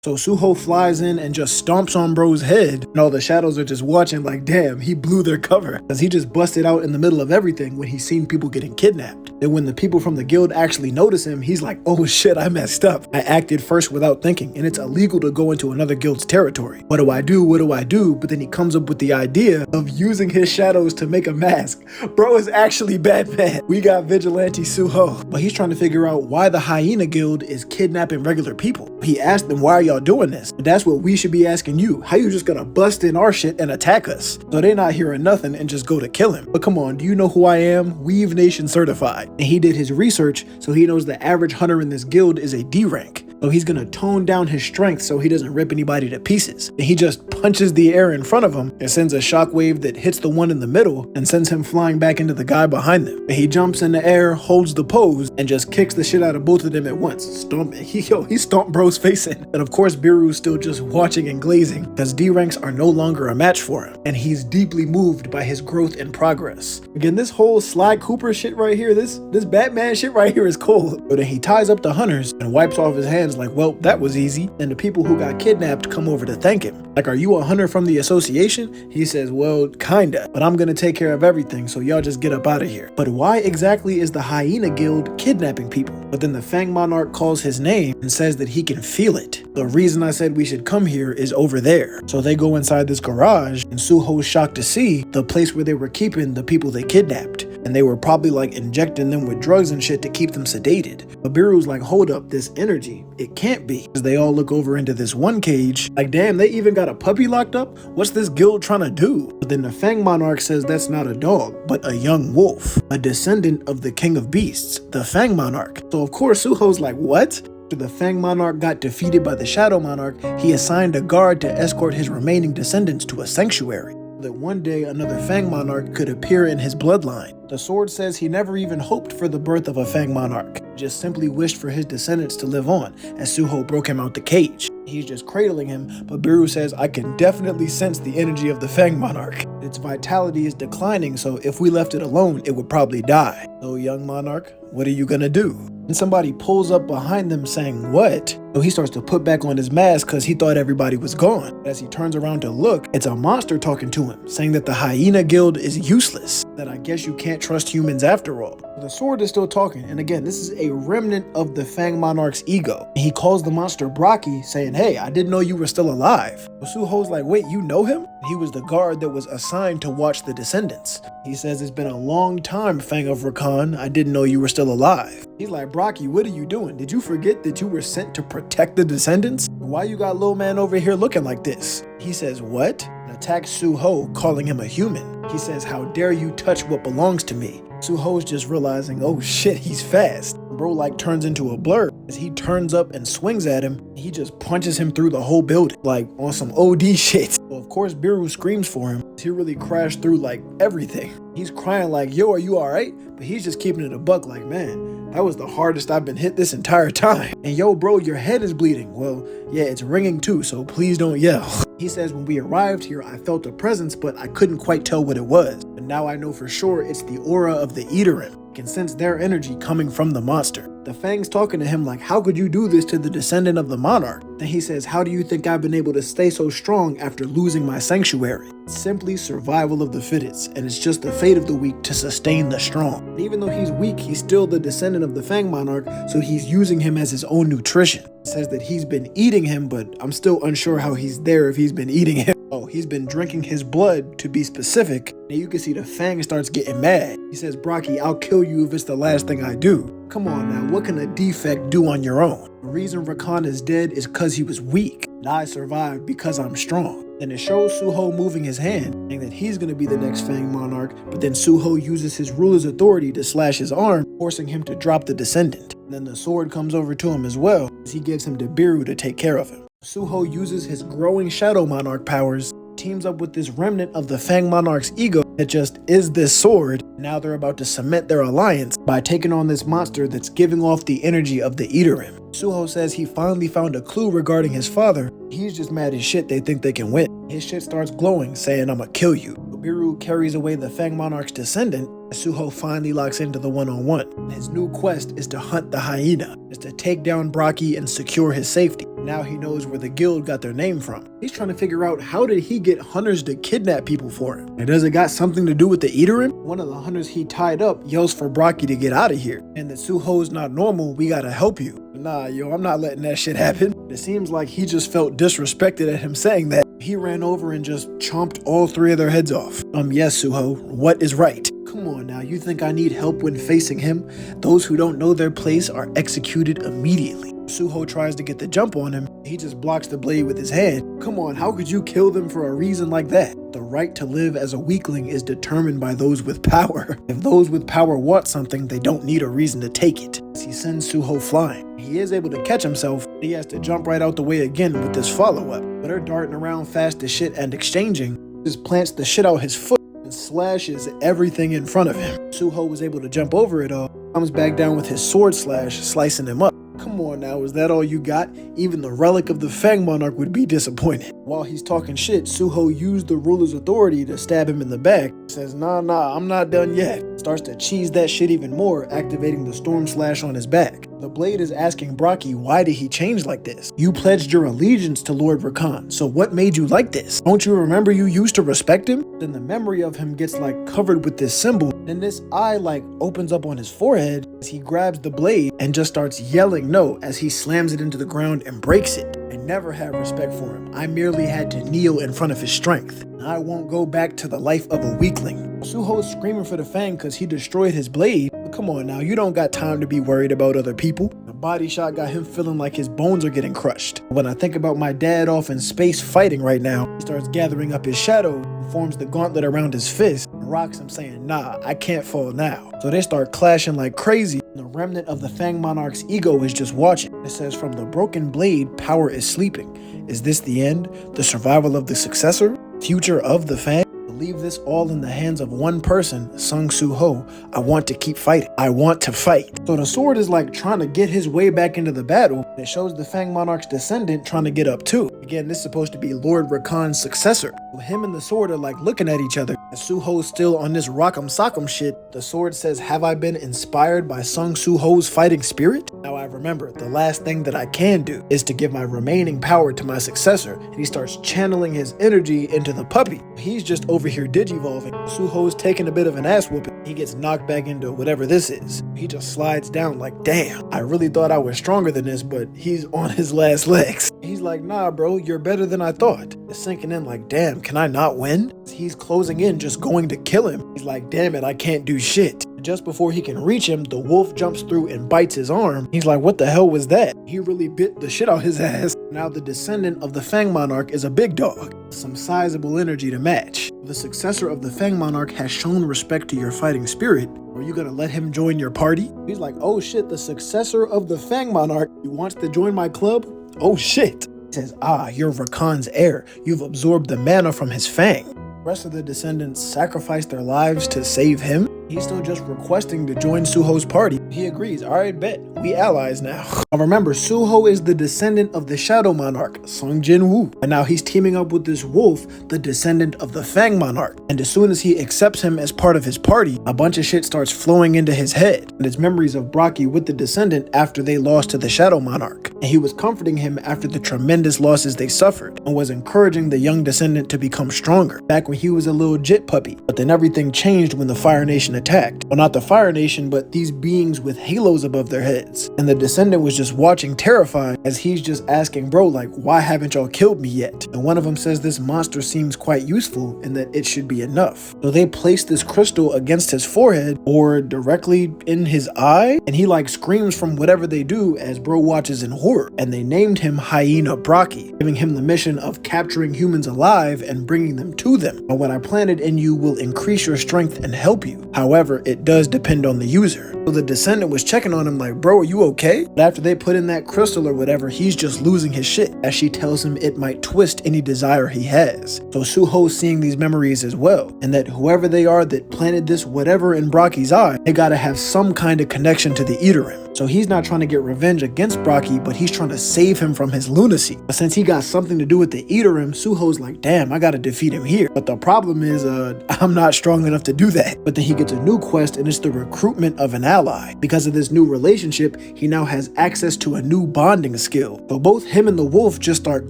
So Suho flies in and just stomps on bro's head, and all the shadows are just watching like, damn, he blew their cover. Cause he just busted out in the middle of everything when he's seen people getting kidnapped. Then when the people from the guild actually notice him, he's like, oh shit, I messed up. I acted first without thinking, and it's illegal to go into another guild's territory. What do I do? What do I do? But then he comes up with the idea of using his shadows to make a mask. Bro is actually Batman. We got Vigilante Suho, but he's trying to figure out why the hyena guild is kidnapping regular people. He asked them, why are y'all doing this? And that's what we should be asking you. How you just gonna bust in our shit and attack us? So they're not hearing nothing and just go to kill him. But come on, do you know who I am? Weave Nation certified. And he did his research, so he knows the average hunter in this guild is a D rank. So he's gonna tone down his strength so he doesn't rip anybody to pieces. And he just punches the air in front of him and sends a shockwave that hits the one in the middle and sends him flying back into the guy behind them. And he jumps in the air, holds the pose, and just kicks the shit out of both of them at once. He stomped bro's face in. And of course, Biru's still just watching and glazing because D ranks are no longer a match for him. And he's deeply moved by his growth and progress. Again, this whole Sly Cooper shit right here, this Batman shit right here is cold. But then he ties up the hunters and wipes off his hands like, well, that was easy. And the people who got kidnapped come over to thank him. Like, are you a hunter from the association? He says, well, kinda, but I'm gonna take care of everything, so y'all just get up out of here. But why exactly is the hyena guild kidnapping people? But then the Fang Monarch calls his name and says that he can feel it. The reason I said we should come here is over there. So they go inside this garage, and Suho's shocked to see the place where they were keeping the people they kidnapped. And they were probably like injecting them with drugs and shit to keep them sedated. But Biru's like, hold up, this energy, it can't be. As they all look over into this one cage, like, damn, they even got a puppy locked up? What's this guild trying to do? But then the Fang Monarch says that's not a dog, but a young wolf, a descendant of the King of Beasts, the Fang Monarch. So of course Suho's like, what? After the Fang Monarch got defeated by the Shadow Monarch, he assigned a guard to escort his remaining descendants to a sanctuary, that one day another Fang Monarch could appear in his bloodline. The sword says he never even hoped for the birth of a Fang Monarch, just simply wished for his descendants to live on, as Suho broke him out the cage. He's just cradling him, but Biru says, I can definitely sense the energy of the Fang Monarch. Its vitality is declining, so if we left it alone, it would probably die. So young Monarch, what are you gonna do? And somebody pulls up behind them saying, what? So he starts to put back on his mask because he thought everybody was gone. As he turns around to look, it's a monster talking to him, saying that the hyena guild is useless, that I guess you can't trust humans after all. The sword is still talking, and again, this is a remnant of the Fang Monarch's ego. He calls the monster Brochi, saying, hey, I didn't know you were still alive. Suho's like, wait, you know him? He was the guard that was assigned to watch the descendants. He says, it's been a long time, Fang of Rakan. I didn't know you were still alive. He's like, Brochi, what are you doing? Did you forget that you were sent to protect the descendants? Why you got little man over here looking like this? He says, what? And attacks Suho, calling him a human. He says, how dare you touch what belongs to me? Suho's just realizing, oh shit, he's fast. Bro like turns into a blur. As he turns up and swings at him, he just punches him through the whole building, like on some OD shit. So of course Biru screams for him. He really crashed through like everything. He's crying like, yo, are you alright? But he's just keeping it a buck like, man, that was the hardest I've been hit this entire time. And yo, bro, your head is bleeding. Well, yeah, it's ringing too, so please don't yell. He says, when we arrived here, I felt a presence, but I couldn't quite tell what it was. But now I know for sure it's the aura of the Eaterin. I can sense their energy coming from the monster. The Fang's talking to him like, how could you do this to the descendant of the monarch? Then he says, how do you think I've been able to stay so strong after losing my sanctuary? It's simply survival of the fittest, and it's just the fate of the weak to sustain the strong. And even though he's weak, he's still the descendant of the Fang Monarch, so he's using him as his own nutrition. It says that he's been eating him, but I'm still unsure how he's there if he's been eating him. Oh, he's been drinking his blood, to be specific. And you can see the Fang starts getting mad. He says, Brochi, I'll kill you if it's the last thing I do. Come on now, what can a defect do on your own? The reason Rakan is dead is because he was weak, and I survived because I'm strong. Then it shows Suho moving his hand, saying that he's going to be the next Fang Monarch, but then Suho uses his ruler's authority to slash his arm, forcing him to drop the descendant. And then the sword comes over to him as well, as he gives him to Biru to take care of him. Suho uses his growing Shadow Monarch powers, teams up with this remnant of the Fang Monarch's ego that just is this sword. Now they're about to cement their alliance by taking on this monster that's giving off the energy of the Eaterin. Suho says he finally found a clue regarding his father. He's just mad as shit they think they can win. His shit starts glowing, saying, I'ma kill you. Biru carries away the Fang Monarch's descendant, as Suho finally locks into the one-on-one. His new quest is to hunt the hyena, is to take down Brochi and secure his safety. Now he knows where the guild got their name from. He's trying to figure out how did he get hunters to kidnap people for him. And does it got something to do with the Eaterin? One of the hunters he tied up yells for Brochi to get out of here. And that Suho's not normal, we gotta help you. Nah, yo, I'm not letting that shit happen. It seems like he just felt disrespected at him saying that. He ran over and just chomped all 3 of their heads off. Yes, Suho, what is right? Come on now, you think I need help when facing him? Those who don't know their place are executed immediately. Suho tries to get the jump on him. He just blocks the blade with his hand. Come on, how could you kill them for a reason like that? The right to live as a weakling is determined by those with power. If those with power want something, they don't need a reason to take it. He sends Suho flying. He is able to catch himself. He has to jump right out the way again with this follow-up. But her darting around fast as shit and exchanging just plants the shit out his foot and slashes everything in front of him. Suho was able to jump over it all, comes back down with his sword slash, slicing him up. Come on now, is that all you got? Even the relic of the Fang Monarch would be disappointed. While he's talking shit, Suho used the ruler's authority to stab him in the back. Says, nah, I'm not done yet. Starts to cheese that shit even more, activating the storm slash on his back. The blade is asking Brochi, why did he change like this? You pledged your allegiance to Lord Rakan, so what made you like this? Don't you remember you used to respect him? Then the memory of him gets like covered with this symbol. Then this eye like opens up on his forehead as he grabs the blade and just starts yelling no as he slams it into the ground and breaks it. I never had respect for him. I merely had to kneel in front of his strength. I won't go back to the life of a weakling. Suho's screaming for the Fang because he destroyed his blade. But come on now, you don't got time to be worried about other people. The body shot got him feeling like his bones are getting crushed. When I think about my dad off in space fighting right now, he starts gathering up his shadow and forms the gauntlet around his fist and rocks him saying, nah, I can't fall now. So they start clashing like crazy. The remnant of the Fang Monarch's ego is just watching. It says, from the broken blade, power is sleeping. Is this the end? The survival of the successor? Future of the Fang? Leave this all in the hands of one person, Sung Suho. I want to keep fighting. I want to fight. So the sword is like trying to get his way back into the battle. It shows the Fang Monarch's descendant trying to get up too. Again, this is supposed to be Lord Rakan's successor. Him and the sword are like looking at each other. As Suho's still on this rock'em sock'em shit, the sword says, have I been inspired by Sung Suho's fighting spirit? Now I remember, the last thing that I can do is to give my remaining power to my successor. And he starts channeling his energy into the puppy. He's just over here digivolving. Suho's taking a bit of an ass whooping. He gets knocked back into whatever this is. He just slides down like, damn, I really thought I was stronger than this, but he's on his last legs. He's like, nah bro, you're better than I thought. It's sinking in like, damn, can I not win? He's closing in, just going to kill him. He's like, damn it, I can't do shit. Just before he can reach him, the wolf jumps through and bites his arm. He's like, what the hell was that? He really bit the shit out his ass. Now the descendant of the Fang Monarch is a big dog. Some sizable energy to match. The successor of the Fang Monarch has shown respect to your fighting spirit. Are you gonna let him join your party? He's like, oh shit, the successor of the Fang Monarch, he wants to join my club? Oh shit. He says, you're Rakan's heir. You've absorbed the mana from his fang. The rest of the descendants sacrificed their lives to save him. He's still just requesting to join Suho's party. He agrees. All right, bet. We allies now. Now remember, Suho is the descendant of the Shadow Monarch, Sung Jin-woo. And now he's teaming up with this wolf, the descendant of the Fang Monarch. And as soon as he accepts him as part of his party, a bunch of shit starts flowing into his head. And it's memories of Brochi with the descendant after they lost to the Shadow Monarch. And he was comforting him after the tremendous losses they suffered, and was encouraging the young descendant to become stronger, back when he was a little jit puppy. But then everything changed when the Fire Nation attacked. Well, not the Fire Nation, but these beings with halos above their heads. And the descendant was just watching terrified as he's just asking bro like, why haven't y'all killed me yet? And one of them says this monster seems quite useful and that it should be enough. So they place this crystal against his forehead or directly in his eye, and he like screams from whatever they do as bro watches in horror. And they named him Hyena Brochi, giving him the mission of capturing humans alive and bringing them to them. But what I planted in you will increase your strength and help you. However, it does depend on the user. So the descendant was checking on him like, bro, are you okay? But after they put in that crystal or whatever, he's just losing his shit as she tells him it might twist any desire he has. So Suho's seeing these memories as well, and that whoever they are that planted this whatever in Brochi's eye, they gotta have some kind of connection to the Eaterin. So he's not trying to get revenge against Brochi, but he's trying to save him from his lunacy. But since he got something to do with the Eaterim, Suho's like, damn, I gotta defeat him here. But the problem is, I'm not strong enough to do that. But then he gets a new quest, and it's the recruitment of an ally. Because of this new relationship, he now has access to a new bonding skill. So both him and the wolf just start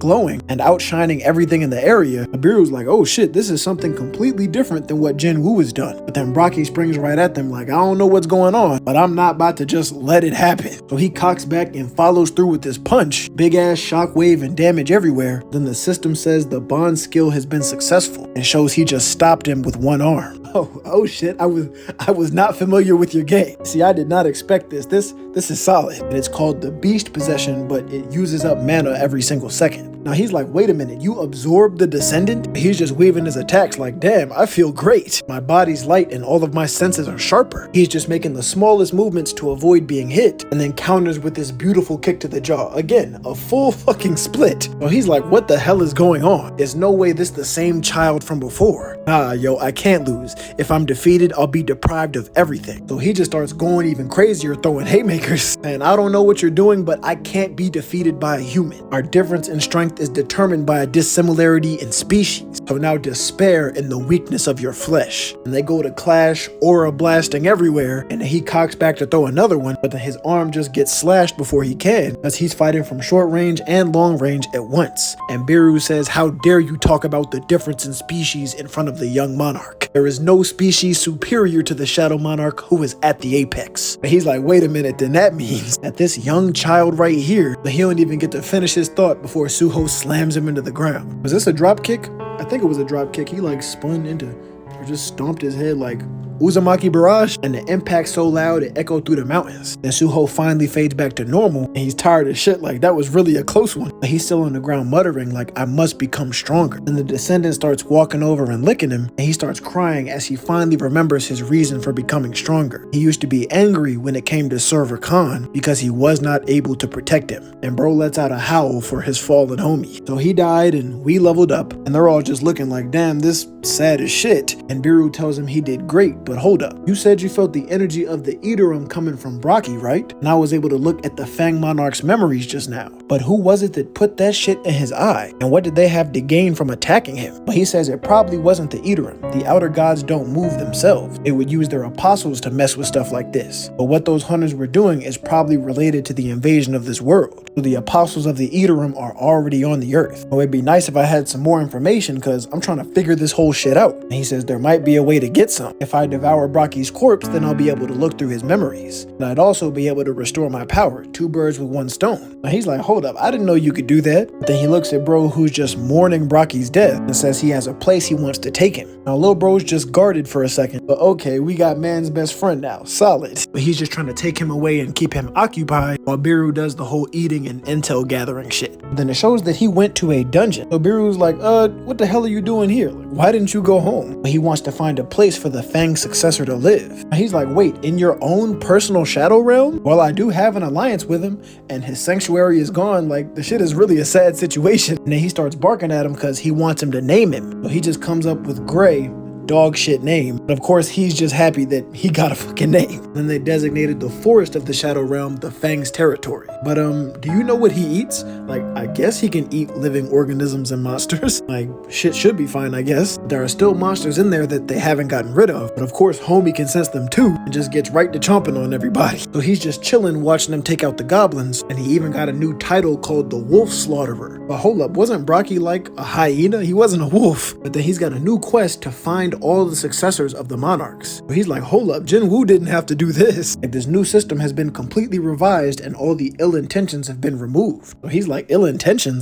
glowing and outshining everything in the area. Nibiru's like, oh shit, this is something completely different than what Jinwoo has done. But then Brochi springs right at them like, I don't know what's going on, but I'm not about to just let it happen. So he cocks back and follows through with this punch. Big ass shockwave and damage everywhere. Then the system says the bond skill has been successful and shows he just stopped him with one arm. Oh shit, I was not familiar with your game. See, I did not expect this. This is solid. And it's called the Beast Possession, but it uses up mana every single second. Now he's like, wait a minute, you absorb the Descendant? He's just waving his attacks like, damn, I feel great. My body's light and all of my senses are sharper. He's just making the smallest movements to avoid being hit, and then counters with this beautiful kick to the jaw. Again, a full fucking split. So he's like, what the hell is going on? There's no way this the same child from before. Yo, I can't lose. If I'm defeated, I'll be deprived of everything. So he just starts going even crazier, throwing haymakers. And I don't know what you're doing, but I can't be defeated by a human. Our difference in strength is determined by a dissimilarity in species. So now despair in the weakness of your flesh. And they go to clash, aura blasting everywhere, and then he cocks back to throw another one, but then his arm just gets slashed before he can, as he's fighting from short range and long range at once. And Biru says, how dare you talk about the difference in species in front of the young monarch? There is no species superior to the Shadow Monarch who is at the apex. And he's like, wait a minute, then that means that this young child right here, but he don't even get to finish his thought before Suho slams him into the ground. Was this a drop kick? I think it was a drop kick. He like spun into, or just stomped his head like Uzumaki Barrage, and the impact so loud it echoed through the mountains. Then Suho finally fades back to normal, and he's tired of shit like that was really a close one. But he's still on the ground muttering like, I must become stronger. And the Descendant starts walking over and licking him, and he starts crying as he finally remembers his reason for becoming stronger. He used to be angry when it came to Server Khan because he was not able to protect him. And bro lets out a howl for his fallen homie. So he died and we leveled up, and they're all just looking like, damn, this sad as shit. And Biru tells him he did great, but hold up. You said you felt the energy of the Eaterim coming from Brochi, right? And I was able to look at the Fang Monarch's memories just now. But who was it that put that shit in his eye? And what did they have to gain from attacking him? But he says it probably wasn't the Eaterim. The outer gods don't move themselves. They would use their apostles to mess with stuff like this. But what those hunters were doing is probably related to the invasion of this world. So the apostles of the Eaterim are already on the earth. So it'd be nice if I had some more information because I'm trying to figure this whole shit out. And he says there might be a way to get some. If I devour Brochi's corpse, then I'll be able to look through his memories. And I'd also be able to restore my power, 2 birds with 1 stone. Now he's like, hold up, I didn't know you could do that. But then he looks at bro who's just mourning Brochi's death and says he has a place he wants to take him. Now little bro's just guarded for a second, but okay, we got man's best friend now, solid. But he's just trying to take him away and keep him occupied while Biru does the whole eating and intel gathering shit. Then it shows that he went to a dungeon. So Biru's like, what the hell are you doing here? Like, why didn't you go home? But he wants to find a place for the Fang successor to live. Now he's like, wait, in your own personal shadow realm? Well, I do have an alliance with him, and his sanctuary is gone. Like, the shit is really a sad situation. And then he starts barking at him because he wants him to name him. So he just comes up with Gray, dog shit name. But of course, he's just happy that he got a fucking name. Then they designated the forest of the Shadow Realm the Fang's territory. But do you know what he eats? Like, I guess he can eat living organisms and monsters. Like, shit should be fine, I guess. There are still monsters in there that they haven't gotten rid of. But of course, homie can sense them too and just gets right to chomping on everybody. So he's just chilling watching them take out the goblins. And he even got a new title called the Wolf Slaughterer. But hold up, wasn't Brochi like a hyena? He wasn't a wolf. But then he's got a new quest to find all the successors of the monarchs. So he's like, hold up, Jinwoo didn't have to do this. Like, this new system has been completely revised and all the ill intentions have been removed. So he's like, ill intentions?